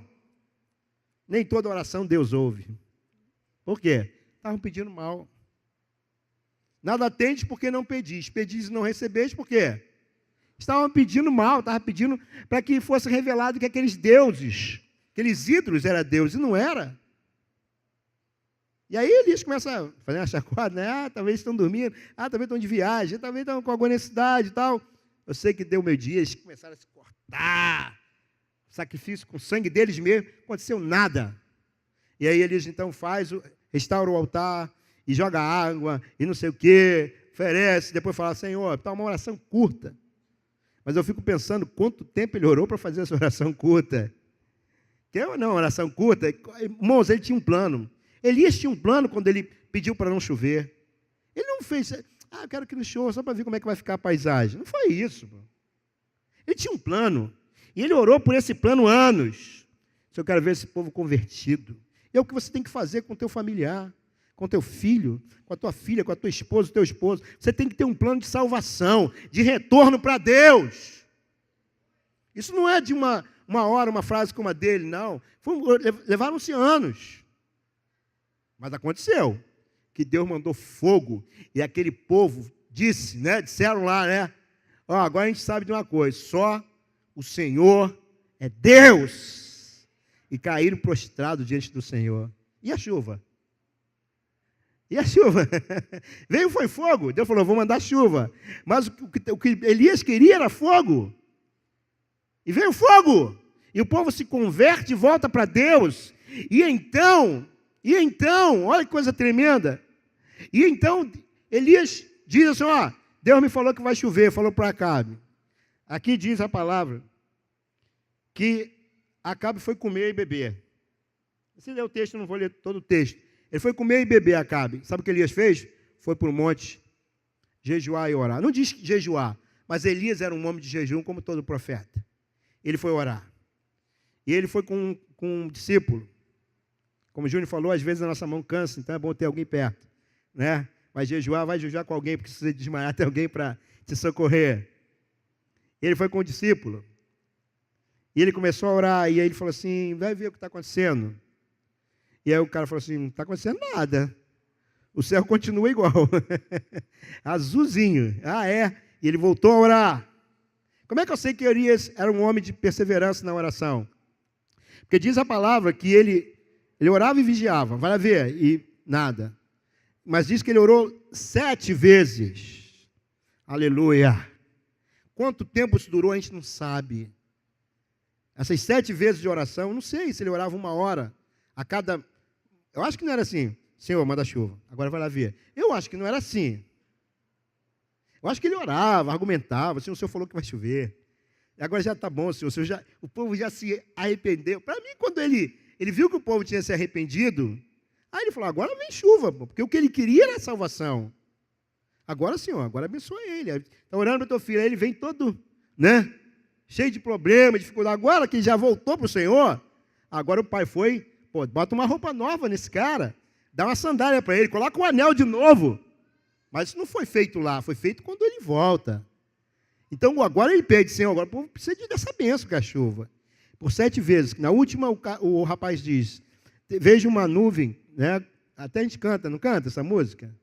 Nem toda oração Deus ouve. Por quê? Estavam pedindo mal. Nada tendes porque não pedis. Pedis e não recebeis por quê? Estavam pedindo mal, estavam pedindo para que fosse revelado que aqueles deuses, aqueles ídolos eram deuses, e não era. E aí Elias começa a fazer uma chacoalhada, né? Ah, talvez estão dormindo, talvez estão de viagem, talvez estão com alguma necessidade e tal. Eu sei que deu meio-dia, eles começaram a se cortar, sacrifício com o sangue deles mesmo, não aconteceu nada. E aí Elias então restaura o altar, e joga água, e não sei o quê, oferece, depois fala, Senhor, está uma oração curta. Mas eu fico pensando quanto tempo ele orou para fazer essa oração curta. Não, oração curta, irmãos, ele tinha um plano. Elias tinha um plano quando ele pediu para não chover. Ele não fez, eu quero que não chova só para ver como é que vai ficar a paisagem. Não foi isso. Ele tinha um plano. E ele orou por esse plano anos. Se eu quero ver esse povo convertido. E é o que você tem que fazer com o teu familiar, com o teu filho, com a tua filha, com a tua esposa, o teu esposo. Você tem que ter um plano de salvação, de retorno para Deus. Isso não é de uma hora, uma frase como a dele, não. Levaram-se anos. Mas aconteceu que Deus mandou fogo e aquele povo disse, né? Disseram lá, né? Agora a gente sabe de uma coisa, só o Senhor é Deus. E caíram prostrados diante do Senhor. E a chuva? E a chuva? Veio foi fogo. Deus falou, vou mandar chuva. Mas o que Elias queria era fogo. E veio fogo. E o povo se converte e volta para Deus. E então, olha que coisa tremenda. E então, Elias diz assim, Deus me falou que vai chover, falou para Acabe. Aqui diz a palavra, que Acabe foi comer e beber. Se ler o texto, eu não vou ler todo o texto. Ele foi comer e beber, Acabe. Sabe o que Elias fez? Foi para o monte jejuar e orar. Não diz jejuar, mas Elias era um homem de jejum como todo profeta. Ele foi orar. E ele foi com um discípulo. Como o Júnior falou, às vezes a nossa mão cansa, então é bom ter alguém perto. Né? Vai jejuar com alguém, porque se você desmaiar, tem alguém para te socorrer. Ele foi com o discípulo. E ele começou a orar, e aí ele falou assim, vai ver o que está acontecendo. E aí o cara falou assim, não está acontecendo nada. O céu continua igual. Azulzinho. É. E ele voltou a orar. Como é que eu sei que Elias era um homem de perseverança na oração? Porque diz a palavra que ele orava e vigiava. Vai lá ver. E nada. Mas diz que ele orou 7 vezes. Aleluia. Quanto tempo isso durou, a gente não sabe. Essas 7 vezes de oração, não sei se ele orava 1 hora. A cada... Eu acho que não era assim. Senhor, manda chuva. Agora vai lá ver. Eu acho que não era assim. Eu acho que ele orava, argumentava. O Senhor falou que vai chover. Agora já está bom, Senhor. O povo já se arrependeu. Para mim, quando ele viu que o povo tinha se arrependido, aí ele falou, agora vem chuva, porque o que ele queria era a salvação. Agora, Senhor, agora abençoa ele. Está orando para o teu filho, aí ele vem todo, né? Cheio de problema, dificuldade. Agora que ele já voltou para o Senhor, agora o pai foi, bota uma roupa nova nesse cara, dá uma sandália para ele, coloca um anel de novo. Mas isso não foi feito lá, foi feito quando ele volta. Então agora ele pede, Senhor, agora o povo precisa dessa bênção que é a chuva. Por 7 vezes. Na última o rapaz diz, vejo uma nuvem, né? Até a gente canta, não canta essa música?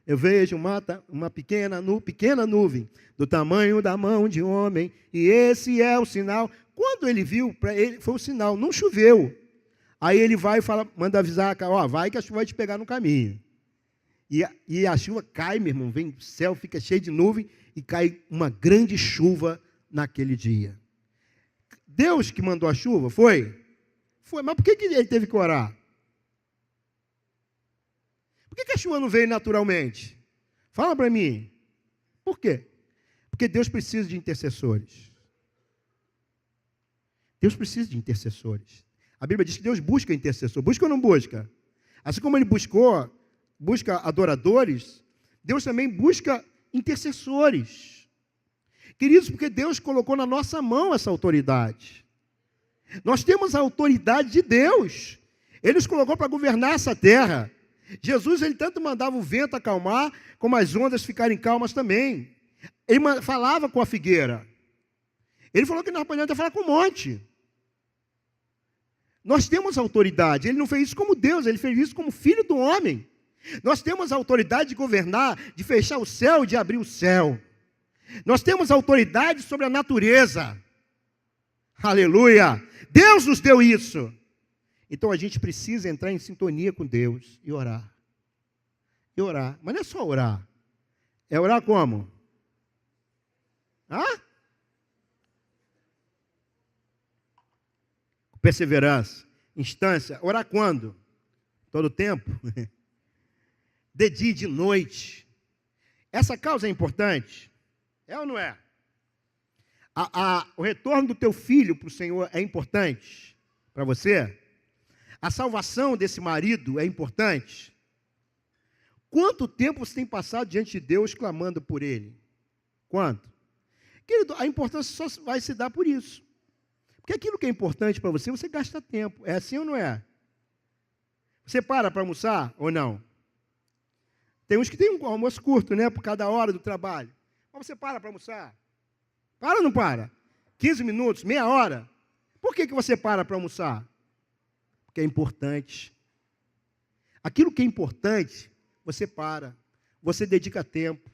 Eu vejo uma pequena nuvem, do tamanho da mão de homem, e esse é o sinal. Quando ele viu, para ele foi o sinal, não choveu. Aí ele vai e fala, manda avisar, vai que a chuva vai te pegar no caminho. E a chuva cai, meu irmão, vem do céu, fica cheio de nuvem, e cai uma grande chuva naquele dia. Deus que mandou a chuva, foi? Foi, mas por que ele teve que orar? Por que a chuva não veio naturalmente? Fala para mim. Por quê? Porque Deus precisa de intercessores. Deus precisa de intercessores. A Bíblia diz que Deus busca intercessor. Busca ou não busca? Assim como ele busca adoradores, Deus também busca intercessores. Queridos, porque Deus colocou na nossa mão essa autoridade. Nós temos a autoridade de Deus. Ele nos colocou para governar essa terra. Jesus, ele tanto mandava o vento acalmar, como as ondas ficarem calmas também. Ele falava com a figueira. Ele falou que nós podíamos falar com o monte. Nós temos autoridade. Ele não fez isso como Deus, ele fez isso como filho do homem. Nós temos a autoridade de governar, de fechar o céu e de abrir o céu. Nós temos autoridade sobre a natureza. Aleluia! Deus nos deu isso. Então a gente precisa entrar em sintonia com Deus e orar. e orar. Mas não é só orar. É orar como? Perseverança. Instância. Orar quando? Todo tempo? De dia e de noite. Essa causa é importante? É ou não é? O retorno do teu filho para o Senhor é importante para você? A salvação desse marido é importante? Quanto tempo você tem passado diante de Deus clamando por ele? Quanto? Querido, a importância só vai se dar por isso. Porque aquilo que é importante para você, você gasta tempo. É assim ou não é? Você para almoçar ou não? Tem uns que tem um almoço curto, né? Por cada hora do trabalho. Mas você para almoçar? Para ou não para? 15 minutos, meia hora? Por que você para almoçar? Porque é importante. Aquilo que é importante, você para. Você dedica tempo.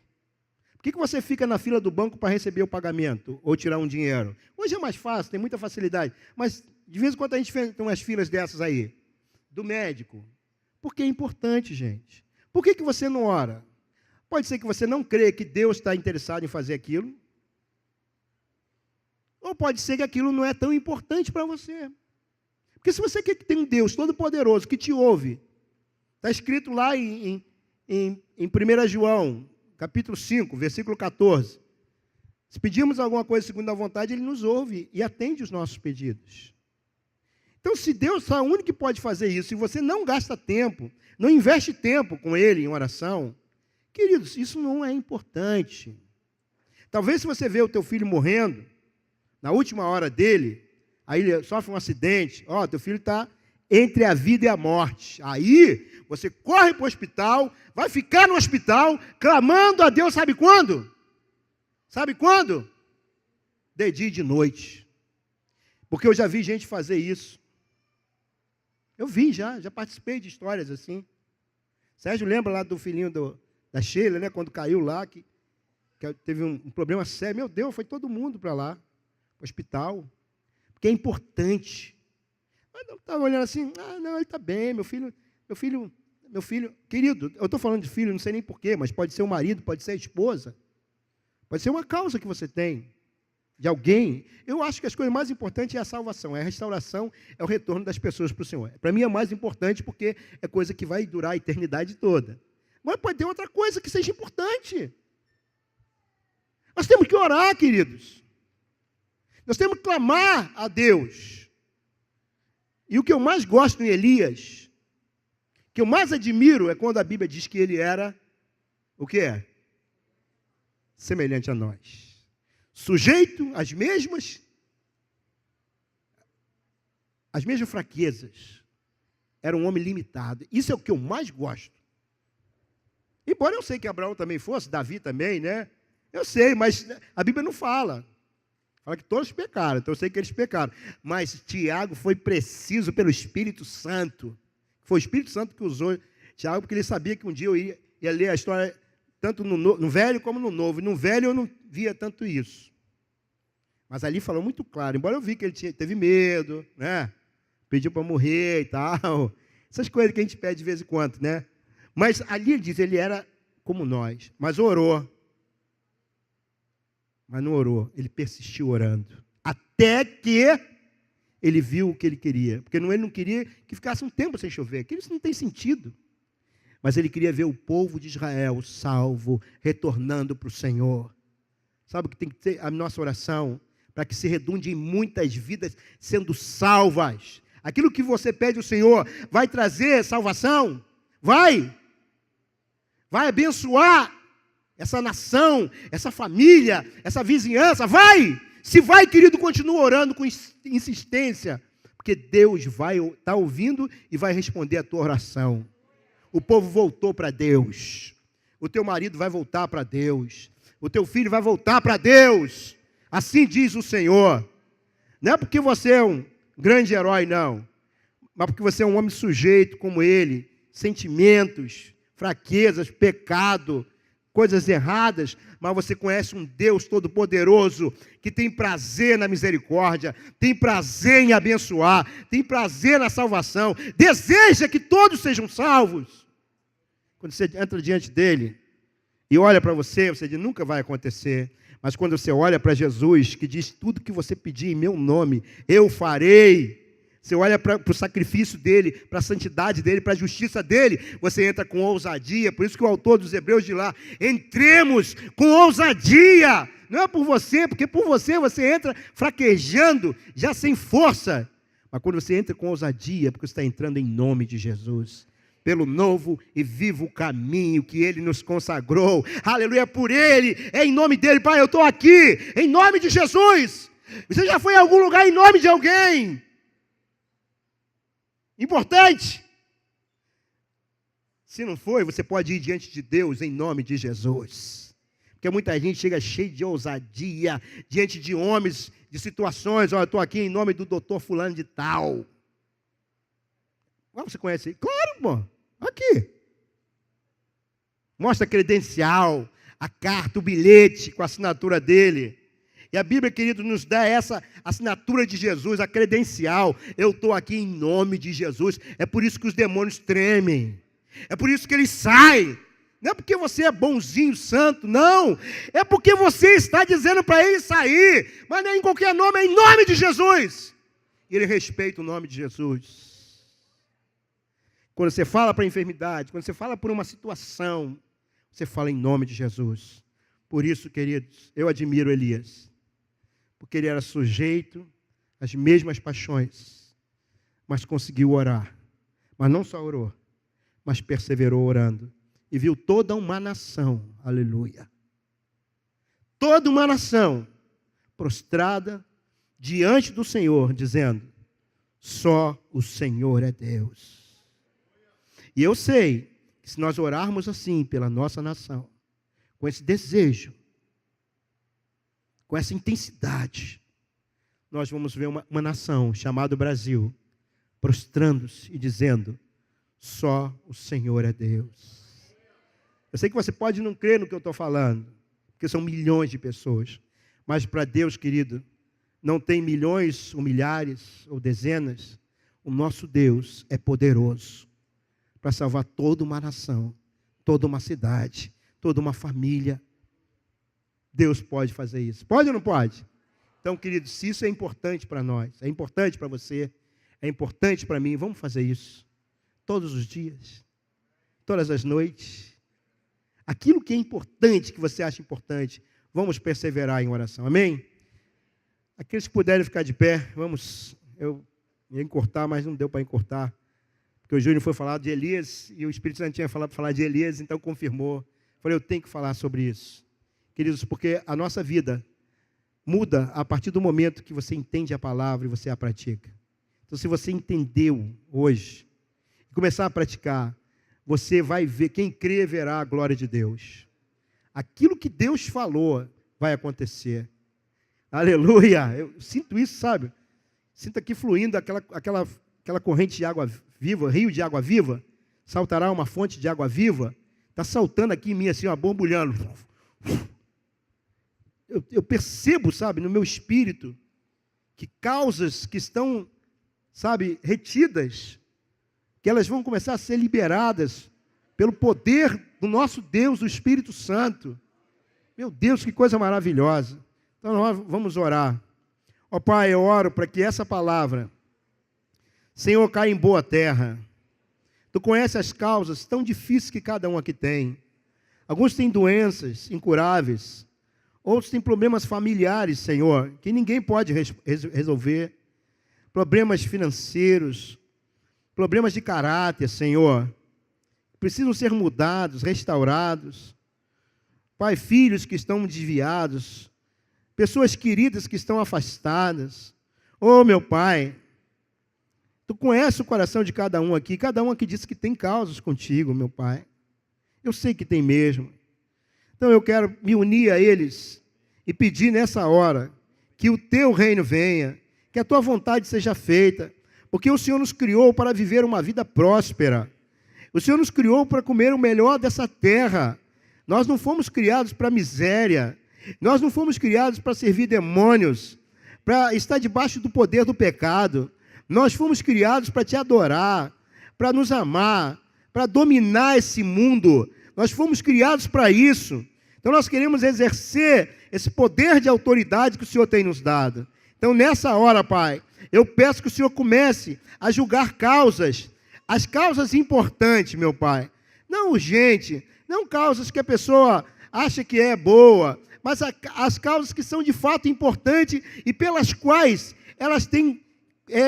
Por que você fica na fila do banco para receber o pagamento ou tirar um dinheiro? Hoje é mais fácil, tem muita facilidade. Mas, de vez em quando, a gente tem umas filas dessas aí. Do médico. Porque é importante, gente. Por que você não ora? Pode ser que você não crê que Deus está interessado em fazer aquilo. Ou pode ser que aquilo não é tão importante para você. Porque se você quer que tem um Deus todo-poderoso que te ouve, está escrito lá em 1 João, capítulo 5, versículo 14. Se pedimos alguma coisa segundo a vontade, Ele nos ouve e atende os nossos pedidos. Então, se Deus é o único que pode fazer isso, e você não gasta tempo, não investe tempo com Ele em oração, queridos, isso não é importante. Talvez se você vê o teu filho morrendo, na última hora dele, aí ele sofre um acidente, teu filho está entre a vida e a morte. Aí, você corre para o hospital, vai ficar no hospital, clamando a Deus, sabe quando? Sabe quando? De dia e de noite. Porque eu já vi gente fazer isso. Eu vi já participei de histórias assim. Sérgio lembra lá do filhinho da Sheila, né, quando caiu lá, que teve um problema sério. Meu Deus, foi todo mundo para lá, para o hospital. Porque é importante. Mas eu estava olhando assim, não, ele está bem, meu filho, querido, eu estou falando de filho, não sei nem porquê, mas pode ser o marido, pode ser a esposa, pode ser uma causa que você tem, de alguém. Eu acho que as coisas mais importantes é a salvação, é a restauração, é o retorno das pessoas para o Senhor. Para mim é mais importante porque é coisa que vai durar a eternidade toda. Mas pode ter outra coisa que seja importante. Nós temos que orar, queridos. Nós temos que clamar a Deus. E o que eu mais gosto em Elias, que eu mais admiro, é quando a Bíblia diz que ele era, o que é? Semelhante a nós. Sujeito às mesmas fraquezas. Era um homem limitado. Isso é o que eu mais gosto. Embora eu sei que Abraão também fosse, Davi também, né? Eu sei, mas a Bíblia não fala. Fala que todos pecaram, então eu sei que eles pecaram. Mas Tiago foi preciso pelo Espírito Santo. Foi o Espírito Santo que usou Tiago, porque ele sabia que um dia eu ia ler a história tanto no Velho como no Novo. E no Velho eu não via tanto isso. Mas ali falou muito claro. Embora eu vi que ele teve medo, né? Pediu para morrer e tal. Essas coisas que a gente pede de vez em quando, né? Mas ali ele diz, ele era como nós, mas orou. Mas não orou, ele persistiu orando. Até que ele viu o que ele queria. Porque ele não queria que ficasse um tempo sem chover. Aquilo isso não tem sentido. Mas ele queria ver o povo de Israel salvo, retornando para o Senhor. Sabe o que tem que ter a nossa oração? Para que se redunde em muitas vidas sendo salvas. Aquilo que você pede ao Senhor vai trazer salvação? Vai abençoar essa nação, essa família, essa vizinhança, vai! Se vai, querido, continua orando com insistência, porque Deus vai estar ouvindo e vai responder a tua oração. O povo voltou para Deus, o teu marido vai voltar para Deus, o teu filho vai voltar para Deus, assim diz o Senhor. Não é porque você é um grande herói, não, mas porque você é um homem sujeito como ele, sentimentos, fraquezas, pecado, coisas erradas, mas você conhece um Deus todo-poderoso que tem prazer na misericórdia, tem prazer em abençoar, tem prazer na salvação, deseja que todos sejam salvos. Quando você entra diante dele e olha para você, você diz, nunca vai acontecer. Mas quando você olha para Jesus, que diz, tudo que você pedir em meu nome, eu farei. Você olha para o sacrifício dele, para a santidade dele, para a justiça dele, você entra com ousadia. Por isso que o autor dos Hebreus diz lá, entremos com ousadia. Não é por você, porque por você entra fraquejando, já sem força. Mas quando você entra com ousadia, porque você está entrando em nome de Jesus, pelo novo e vivo caminho que Ele nos consagrou. Aleluia, por Ele, é em nome dEle. Pai, eu estou aqui, em nome de Jesus. Você já foi em algum lugar em nome de alguém? Importante. Se não foi, você pode ir diante de Deus em nome de Jesus. Porque muita gente chega cheio de ousadia, diante de homens, de situações. Olha, eu estou aqui em nome do doutor fulano de tal. Você conhece ele? Claro, pô. Aqui. Mostra a credencial, a carta, o bilhete com a assinatura dele. E a Bíblia, querido, nos dá essa assinatura de Jesus, a credencial. Eu estou aqui em nome de Jesus. É por isso que os demônios tremem. É por isso que eles saem. Não é porque você é bonzinho, santo, não. É porque você está dizendo para ele sair. Mas não é em qualquer nome, é em nome de Jesus. E ele respeita o nome de Jesus. Quando você fala para a enfermidade, quando você fala por uma situação, você fala em nome de Jesus. Por isso, queridos, eu admiro Elias. Porque ele era sujeito às mesmas paixões, mas conseguiu orar. Mas não só orou, mas perseverou orando. E viu toda uma nação, aleluia. Toda uma nação prostrada diante do Senhor, dizendo, só o Senhor é Deus. E eu sei que se nós orarmos assim pela nossa nação, com esse desejo, com essa intensidade, nós vamos ver uma nação chamada Brasil, prostrando-se e dizendo, só o Senhor é Deus. Eu sei que você pode não crer no que eu estou falando, porque são milhões de pessoas, mas para Deus, querido, não tem milhões ou milhares ou dezenas, o nosso Deus é poderoso para salvar toda uma nação, toda uma cidade, toda uma família. Deus pode fazer isso. Pode ou não pode? Então, queridos, se isso é importante para nós, é importante para você, é importante para mim, vamos fazer isso. Todos os dias, todas as noites. Aquilo que é importante, que você acha importante, vamos perseverar em oração. Amém? Aqueles que puderem ficar de pé, vamos, eu ia encurtar, mas não deu para encurtar. Porque o Júnior foi falar de Elias, e o Espírito Santo tinha falado para falar de Elias, então confirmou. Falei, eu tenho que falar sobre isso. Queridos, porque a nossa vida muda a partir do momento que você entende a palavra e você a pratica. Então, se você entendeu hoje, e começar a praticar, você vai ver, quem crê verá a glória de Deus. Aquilo que Deus falou vai acontecer. Aleluia! Eu sinto isso, sabe? Sinto aqui fluindo aquela corrente de água viva, rio de água viva, saltará uma fonte de água viva, está saltando aqui em mim assim, ó, borbulhando. Eu percebo, sabe, no meu espírito, que causas que estão, sabe, retidas, que elas vão começar a ser liberadas pelo poder do nosso Deus, do Espírito Santo. Meu Deus, que coisa maravilhosa. Então nós vamos orar. Ó Pai, eu oro para que essa palavra, Senhor, caia em boa terra. Tu conheces as causas tão difíceis que cada um aqui tem. Alguns têm doenças incuráveis, outros têm problemas familiares, Senhor, que ninguém pode resolver, problemas financeiros, problemas de caráter, Senhor, precisam ser mudados, restaurados. Pai, filhos que estão desviados, pessoas queridas que estão afastadas. Oh, meu Pai, Tu conheces o coração de cada um aqui diz que tem causas contigo, meu Pai. Eu sei que tem mesmo. Então eu quero me unir a eles e pedir nessa hora que o Teu reino venha, que a Tua vontade seja feita, porque o Senhor nos criou para viver uma vida próspera. O Senhor nos criou para comer o melhor dessa terra. Nós não fomos criados para miséria. Nós não fomos criados para servir demônios, para estar debaixo do poder do pecado. Nós fomos criados para Te adorar, para nos amar, para dominar esse mundo. Nós fomos criados para isso. Então nós queremos exercer esse poder de autoridade que o Senhor tem nos dado. Então nessa hora, Pai, eu peço que o Senhor comece a julgar causas, as causas importantes, meu Pai. Não urgente, não causas que a pessoa acha que é boa, mas as causas que são de fato importantes e pelas quais elas têm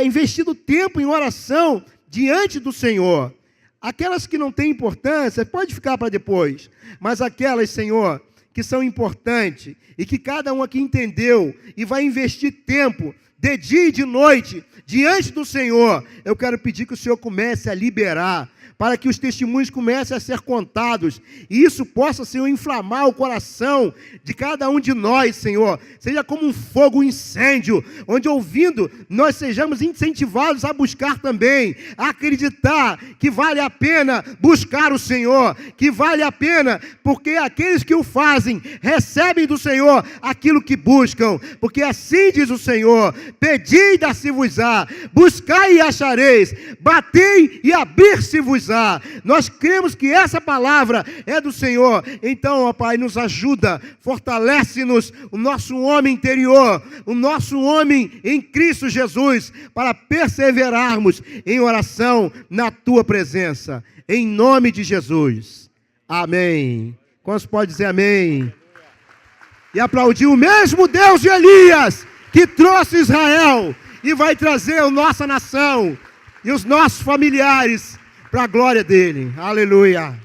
investido tempo em oração diante do Senhor. Aquelas que não têm importância, pode ficar para depois, mas aquelas, Senhor, que são importantes e que cada um aqui entendeu e vai investir tempo, de dia e de noite, diante do Senhor, eu quero pedir que o Senhor comece a liberar, para que os testemunhos comecem a ser contados, e isso possa, Senhor, inflamar o coração de cada um de nós, Senhor, seja como um fogo, um incêndio, onde ouvindo, nós sejamos incentivados a buscar também, a acreditar que vale a pena buscar o Senhor, que vale a pena, porque aqueles que o fazem, recebem do Senhor aquilo que buscam, porque assim diz o Senhor, pedi e dar-se-vos-á, buscai e achareis, batei e abrir-se-vos-á. Nós cremos que essa palavra é do Senhor. Então, ó Pai, nos ajuda, fortalece-nos o nosso homem interior, o nosso homem em Cristo Jesus, para perseverarmos em oração na Tua presença, em nome de Jesus. Amém. Quantos podem dizer amém? E aplaudir o mesmo Deus de Elias, que trouxe Israel e vai trazer a nossa nação e os nossos familiares para a glória dele. Aleluia.